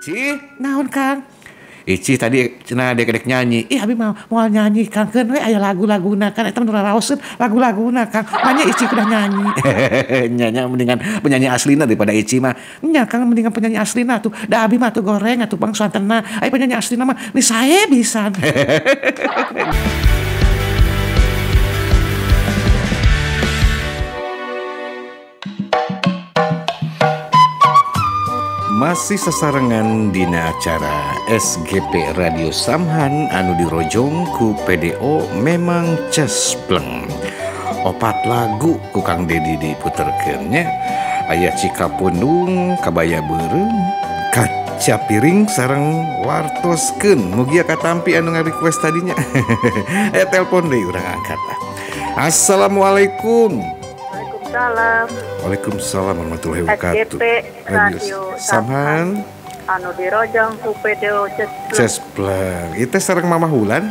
Ci, naon Kang? Ici tadi cenah dek nyanyi. Ih, abi mau nyanyi Kang keun we aya lagu-laguna kan eta nu raoseun lagu-laguna Kang. Manya Ici kudah nyanyi. Nyanya mendingan penyanyi aslina daripada Ici mah. Nya Kang mendingan penyanyi aslina tuh. Da abi mah tuh goreng atuh Bang Suantena. Ai penyanyi aslina mah ni sae pisan. Masih sasarengan dina acara SGP Radio Samhan anu dirojong ku PDO memang cespleng. Opat lagu ku Kang Dedi diputerkeun nya. Aya Cikapundung, Kabaya Beureum, Kaca Piring sareng wartoskeun. Mugia katampi anu ngarequest tadinya. Aya telepon deui urang angkat. Assalamualaikum. Waalaikumsalam. Waalaikumsalam warahmatullahi wabarakatuh. SGP Radio Samhan anu dirojong ku PDO Cespleng. Itu sareng Mama Hulan?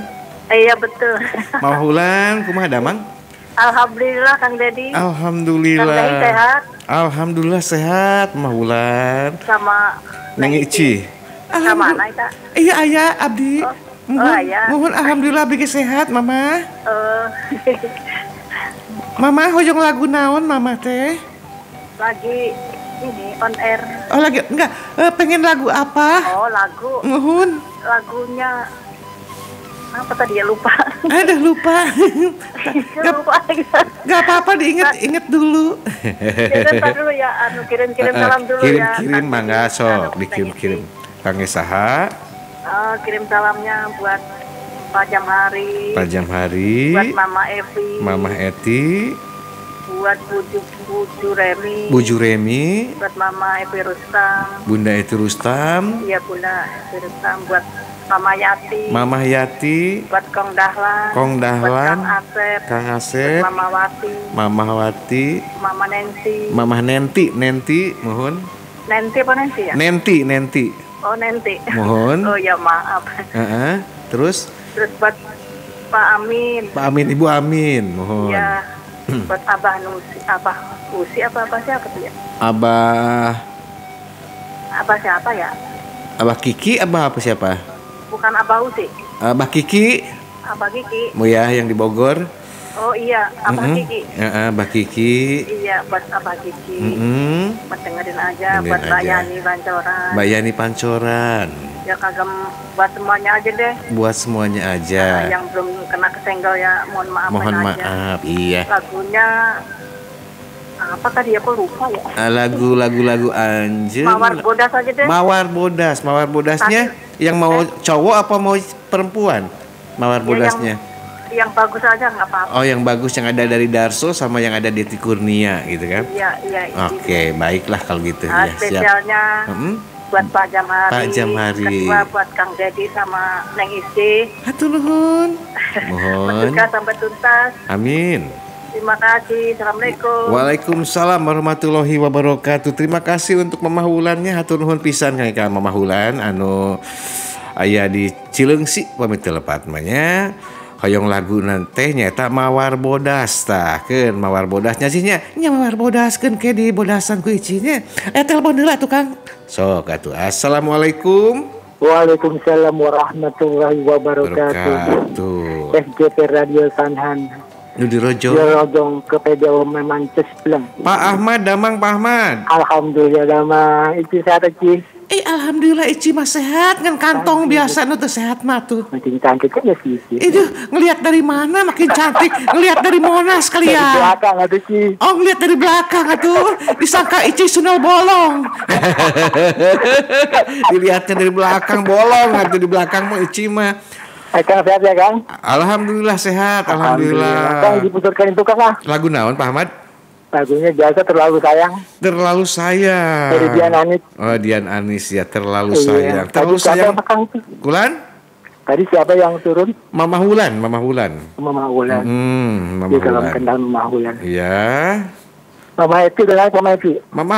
Iya betul. Mama Hulan kumaha damang? Alhamdulillah Kang Dedi. Alhamdulillah. Kang Dedi sehat? Alhamdulillah sehat Mama Hulan. Sama Neng Ici. Sama mana Ita? Iya aya abdi. Aya. Mohon alhamdulillah bege sehat Mama. Mama hoyong lagu naon Mama teh? Lagi ini on air. Oh lagi enggak pengen lagu apa? Oh lagu. Mohon. Lagunya apa tadi ya lupa. Aduh lupa. Lupa. Gak apa-apa diinget dulu. Kirim dulu ya, kirim salam dulu ya. Kirim mangga sok dikirim. Kang Saha. Kirim salamnya buat Pak Jamhari. Pak Jamhari. Buat Mama Evi. Mama Eti. Buat Buju Remi. Buju Remi. Buat Mama Evi Rustam. Bunda Eti Rustam. Iya Bunda Evi Rustam. Buat Mama Yati. Mama Yati. Buat Kong Dahlan. Kong Dahlan. Buat Kang Asep. Buat Mama Wati. Mama Wati. Mama Nancy. Mama Nenti, mohon. Nanti apa Nancy ya? Nenti. Oh Nanti. Mohon. Oh ya maaf. Terus buat Pak Amin. Pak Amin, Ibu Amin, mohon. Ya. Buat Abah Nusi, Abah Usi apa siapa tuh ya? Abah siapa ya? Abah Kiki, Abah apa siapa? Bukan Abah Usi. Abah Kiki. Abah Kiki. Mu ya yang di Bogor. Oh iya, Abah Kiki. Abah Kiki. Iya, buat Abah Kiki. Buat dengerin aja, buat Dengerin Mbak aja. Yani Pancoran. Mbak Yani Pancoran. Ya kagak buat semuanya aja deh. Buat semuanya aja. Yang belum kena kesenggol ya, mohon maaf. Mohon maaf, iya. Lagunya apa tadi ya, kok lupa ya. Lagu Anjir. Mawar Bodas aja deh. Mawar Bodasnya yang mau cowok apa mau perempuan? Mawar Bodasnya. Yang bagus aja nggak apa-apa. Oh, yang bagus yang ada dari Darso sama yang ada Deti Kurnia gitu kan? Iya. Oke, baiklah kalau gitu ya. Spesialnya buat Pak Jamhari. Pak Jamhari. Kedua buat Kang Dedi sama Neng Ici. Hatur nuhun. Mohon. Bertukar sampai tuntas. Amin. Terima kasih. Assalamualaikum. Waalaikumsalam warahmatullahi wabarakatuh. Terima kasih untuk Mama Hulannya. Hatur nuhun pisan ka Mama Hulan anu aya di Cileungsi pamit telepat nya. Hoyong lagu nanti nyata Mawar Bodas keun Mawar Bodasnya sih nya Mawar Bodas keun ke di bodasan ku icinya. Telepon heula tukang. Sok atuh. Assalamualaikum. Waalaikumsalam warahmatullahi wabarakatuh. SGP Radio Samhan. Nu dirojong. Dirojong ke PDO memang cespleng. Pak Ahmad damang Pak Ahmad. Alhamdulillah damang. Itu sehat Ci. Alhamdulillah Ici mah sehat kan kantong biasa nu teu sehat mah tuh. Makin cantik aja sih. Itu ngelihat dari mana makin cantik? Ngelihat dari Monas kali ya. Dari belakang atuh Ci. Oh, ngelihat dari belakang atuh. Disangka Ici Sunel bolong. Dilihatnya dari belakang bolong atuh di belakang mah Ici mah. Kang sehat ya Kang? Alhamdulillah sehat, alhamdulillah. Kang diputarkan itu Kang lah. Lagu naon Pak Ahmad? Lagunya biasa Terlalu Sayang. Terlalu sayang. Dari Dian Anis. Oh, Dian Anis ya, Terlalu sayang. Terlalu Tadi sayang. siapa Kang? Kulan? Tadi siapa yang turun? Mama Hulan. Mama Hulan. Mama Di dalam Hulan. kendal Mama Hulan. Iya. Mama Eti udah naik Mama Eti? Mama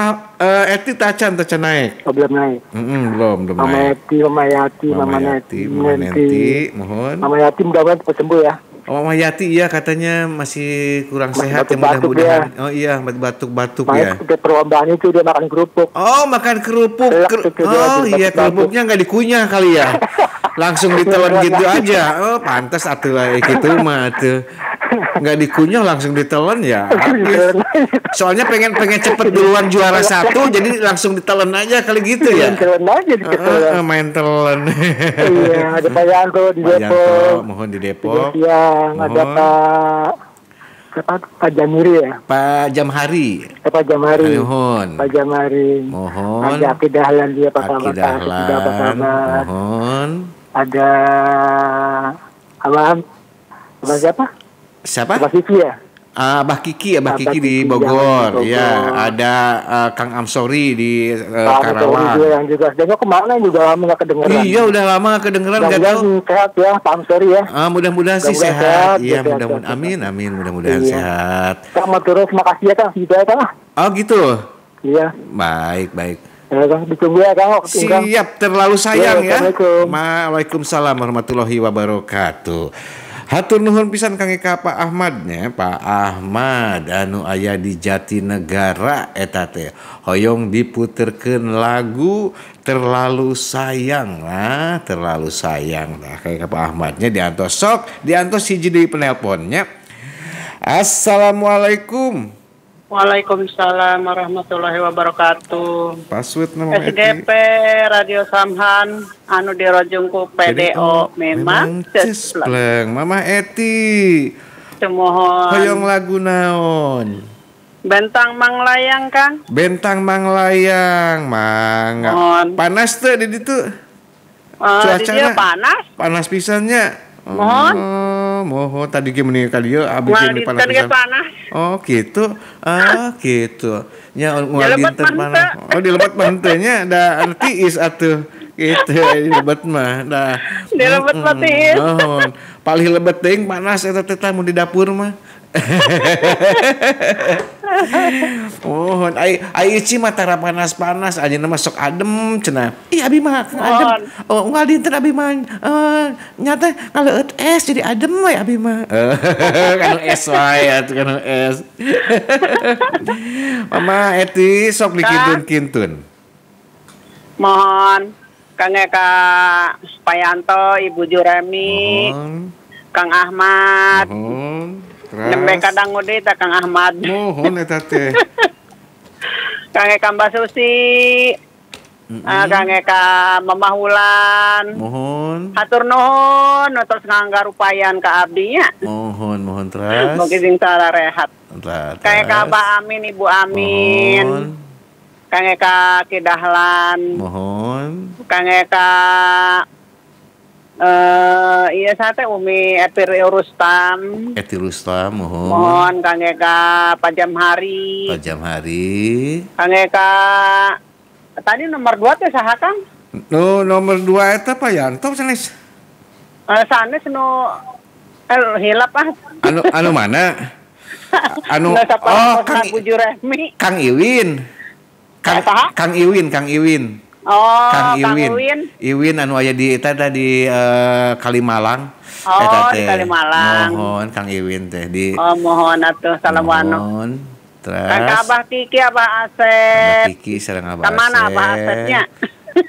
Eti tacan naik. Oh, belum naik. Belum Mama naik. Eti, Mama Yati, Mama Neti, Mama Nenti, mohon. Mama Yati mudah-mudahan cepat sembuh ya. Mama Yati iya katanya masih kurang sehat ya batuk-batuk mudah-mudahan. Oh iya, batuk-batuk ya. Ke perlombaan itu dia makan kerupuk. Oh, makan kerupuk. Oh iya, kerupuknya nggak dikunyah kali ya. Langsung ditelan gitu aja. Oh, pantas atuh gitu mah tuh. Nggak dikunyah langsung ditelan ya. Soalnya pengen cepet duluan juara satu, jadi langsung ditelan aja kali gitu ya. Telan aja ditelan. Main telan. Iya, ada Pak Yanto di Pak Yanto, Depok. mohon di Depok. Siang ada Pak Jamiri ya. Pak Jamhari. Pak Jamari. Mohon. Pak Jamari. Mohon. Ada Aki Dahlan dia Pak Aki Dahlan. Mohon. Ada Abang siapa? Siapa? Abah Kiki ya. Abah Kiki di Bogor. Ya, ada Kang Amsori di Karawang. Yang juga sedangnya kemana juga lama nggak kedengeran. Iya, udah lama nggak kedengeran. Nggak tahu. Sehat ya, Pak Amsori ya. Mudah-mudahan sih sehat. Iya, mudah-mudahan. Amin. Mudah-mudahan sehat. Kang terus makasih ya Kang. Gitu ya Kang. Oh gitu. Iya. Baik. Ya Kang, ditunggu ya Kang. Siap, terlalu sayang ya. Assalamualaikum. Waalaikumsalam warahmatullahi wabarakatuh. Hatur nuhun pisan Kang Eka Pak Ahmadnya, Pak Ahmad anu aya di Jatinegara eta teh hoyong diputerkeun lagu terlalu sayang lah, terlalu sayang. Nah, Kang Eka Pak Ahmadnya diantos hiji deui penelponnya. Assalamualaikum. Waalaikumsalam warahmatullahi wabarakatuh. Password nama SGP Radio Samhan anu dirojong ku PDO memang cespleng. Mama Eti. Semohon. Hoyong lagu naon? Bentang Manglayang Kang. Bentang Manglayang, mangga. Panas teh di ditu. Cuacana panas. Panas pisannya. Mohon tadi ge meuni ka dieu abi ge panas pisan. Oh, gitu. Gitu. Nya moal dinten panas. Oh, di lebat mah henteu nya da anu tiis atuh. Gitu di lebat mah. Da. Di lebat mah tiis. Mohon. Palih lebat teuing panas eta teh mun di dapur mah. Mohon ai ici mah tara panas-panas ayeuna mah sok adem cenah. Ih abi mah adem. Oh unggal dinten abi mah nyata kalau es jadi adem we abi mah. Kalau es wae atuh kalau es. Mama Eti sok dikintun-kintun. Mohon Kang Eka Payanto, Ibu Juremi, Kang Ahmad. Nembe kadang ngode ta Kang Ahmad. Mohon eta teh. Kang Eka Mbak Susi. Kang Eka Mamah Wulan. Mohon. Hatur nuhun tos nganggarupayan ka abdi nya. Mohon teras. Mugi sing tara rehat. Kang Eka Abah Amin, Ibu Amin. Mohon. Kang Eka Ki Dahlan. Mohon. Kang Eka iya sate Umi Eti Rustam. Mohon Kang Eka Pak Jamhari. Kang Eka tadi nomor 2 teh saha Kang? Nomor 2 eta Pak Yanto sanes. Sanes nu hilap Anu mana? Kang Iwin. Kang Iwin. Oh, Kang Iwin anu aya di eta di Kalimalang. Eta teh. Di Kalimalang. Mohon Kang Iwin teh di. Mohon atuh salamualaikum. Mohon. Terus. Kang Abah Kiki, Abah Asep. Abah Kiki sareng Abah Asep. Kemana Abah Asepnya?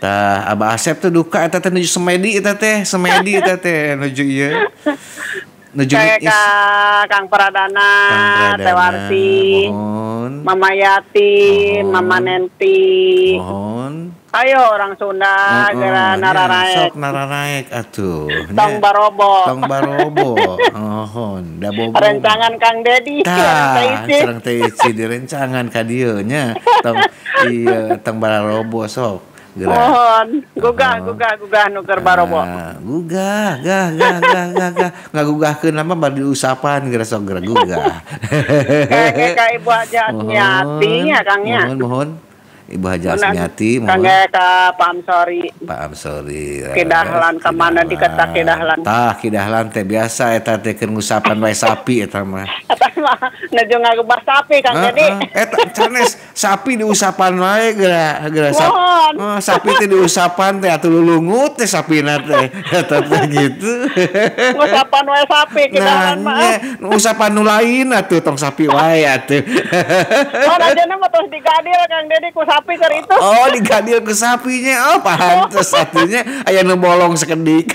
Tah Abah Asep tuh duka eta teh nuju Semedi eta teh nuju ieu. Kayak Kang Pradana, Tewarti, Mama Yati, Mama Nenti. Mohon. Ayo orang Sunda gara nararaek. Sok nararaek atuh. Tong Barobo. Mohon. Da bobo. Rencangan Kang Dedi. Sareng teh ici direncangan ka dieu nya. Tong Barobo sok. Mohon, gugah nuker Barobo. Gugah. Ngagugahkeun mah bari diusapan geura sok geura gugah. Kayak Ibu Aja Nyati nya Kangnya. Mohon. Ibu Haja Asmiati kangge ka Pak Amsori. Pak Amsori. Kidahlan ka mana diketak kidahlan. Tah kidahlan teh biasa eta teh keur ngusapan wae sapi eta mah. Eta mah nuju ngagebah sapi Kang Dedi. Eta canes sapi diusapan wae geura sapi teh diusapan teh atuh lulungut teh sapina teh. Eta teh gitu. Ngusapan wae sapi kidahlan mah. Usapan nu lain atuh tong sapi wae atuh. Oh rajana mah tos digadil Kang Dedi ku sapi keur itu. Oh digadil ke sapinya. Oh pantes satunya aya nu bolong sekedik.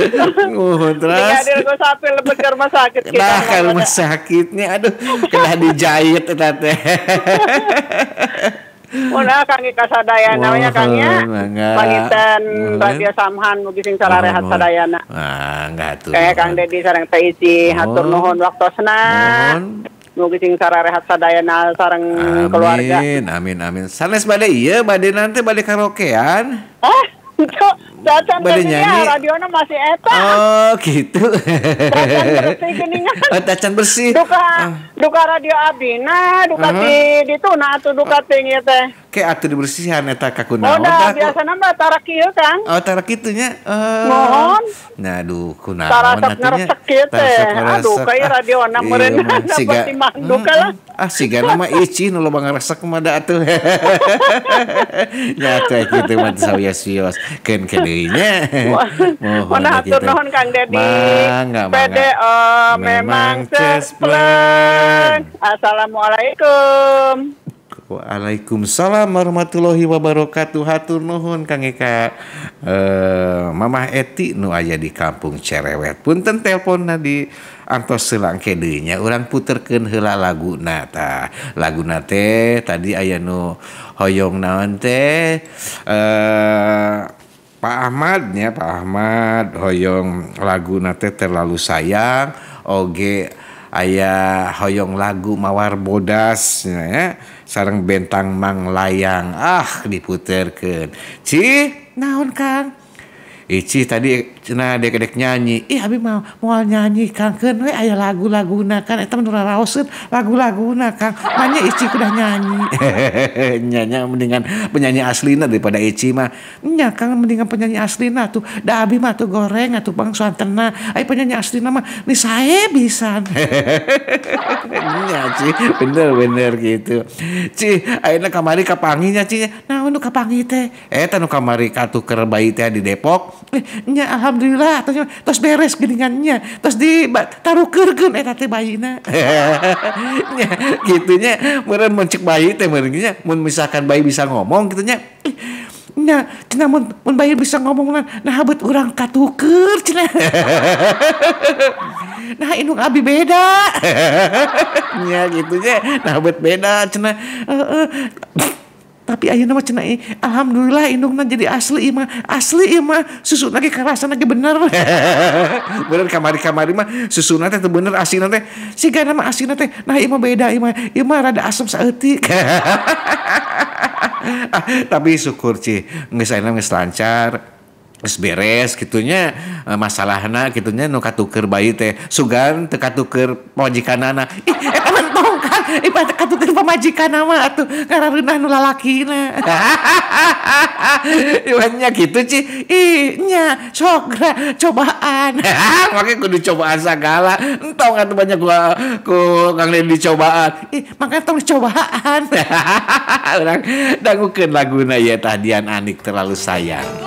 Terus digadil ku sapi lebet ke rumah sakit kita. Nah ke rumah sakitnya aduh kena dijahit eta teh. Udah Kang Ika sadayana nya Kang ya. Pangiten Radio Samhan mugi sing sararehat sadayana. Enggak tuh. Kayak Kang Dedi sareng teh Ici hatur nuhun waktosna. Mugi sing sararehat sadayana sareng keluarga. Amin. Sanes bade ieu bade nanti bade karaokean. Cacan bersih radiona masih eta. Oh gitu. Cacan bersih geningan. Cacan bersih. Duka radio abdina, duka di tuna atuh duka ting ieu teh. Kayak atuh dibersihan eta ka kunaon. Biasana mah tara kieu Kang. Oh tara kitu nya. Mohon. Nah aduh kunaon atuh nya. Tara ngeresek kieu teh. Aduh kayak radiona meureun dapat dimanduk lah. Sigana mah Ici nu loba ngaresek mah da atuh. Nya teh kitu mah sawios-wios keun deui nya. Mohon hatur nuhun Kang Dedi. PDO memang cespleng. Assalamualaikum. Waalaikumsalam warahmatullahi wabarakatuh. Hatur nuhun Kang Eka. Mamah Eti nu aya di Kampung Cerewet. Punten telponna di antos selang deui nya urang puterkeun heula laguna tah. Laguna teh tadi aya nu hoyong naon teh Pak Ahmad hoyong laguna teh terlalu sayang oge aya hoyong lagu Mawar Bodas ya sareng Bentang Mang Layang diputerkeun. Naon Kang? Ici tadi cenah dek nyanyi. Abi mau nyanyi Kang keun we aya lagu-laguna kan eta mah raoskeun lagu-laguna Kang. Manya Ici kudah nyanyi. Nya mendingan penyanyi aslina daripada Ici mah. Nya Kang mendingan penyanyi aslina tuh. Da abi mah tuh goreng atuh Bang Suantena. Ai penyanyi aslina mah ni sae pisan. Nya Ci bener gitu. Ci ayeuna kamari kapanginya Ci. Naon nu kapangi teh? Eta nu kamari katuker bayi teh di Depok. Nya alhamdulillah tos beres geningannya tos ditarukeurkeun eta teh bayina. Nya gitunya meureun mun cek bayi teh meureun nya mun misalkan bayi bisa ngomong gitu nya. Nya cenah mun bayi bisa ngomong nah beut urang katuker cenah. Nah indung abi beda. Nya gitunya nah beut beda cenah. Tapi ayeuna mah cenah alhamdulillah indungna jadi asli mah susuna ge karasan ge bener. Bener kamari mah susuna teh bener asina teh sigana mah asina teh nah ieu mah beda ieu mah rada asem saeutik. Tapi syukur Ci geus ayeuna geus lancar geus beres kitunya masalahna kitunya nu katuker bayi teh sugan teu katuker majikanana. Eta mentong Kang katuker pamajikanna mah atuh ngarareunah nu lalakina. Iwannya gitu Ci. Nya sok cobaan. Make kudu cobaan sagala. Entong atuh banyak ku Kang Dedi cobaan. Maka tong cobaan. Urang dangukeun laguna ieu tah Dian Anik terlalu sayang.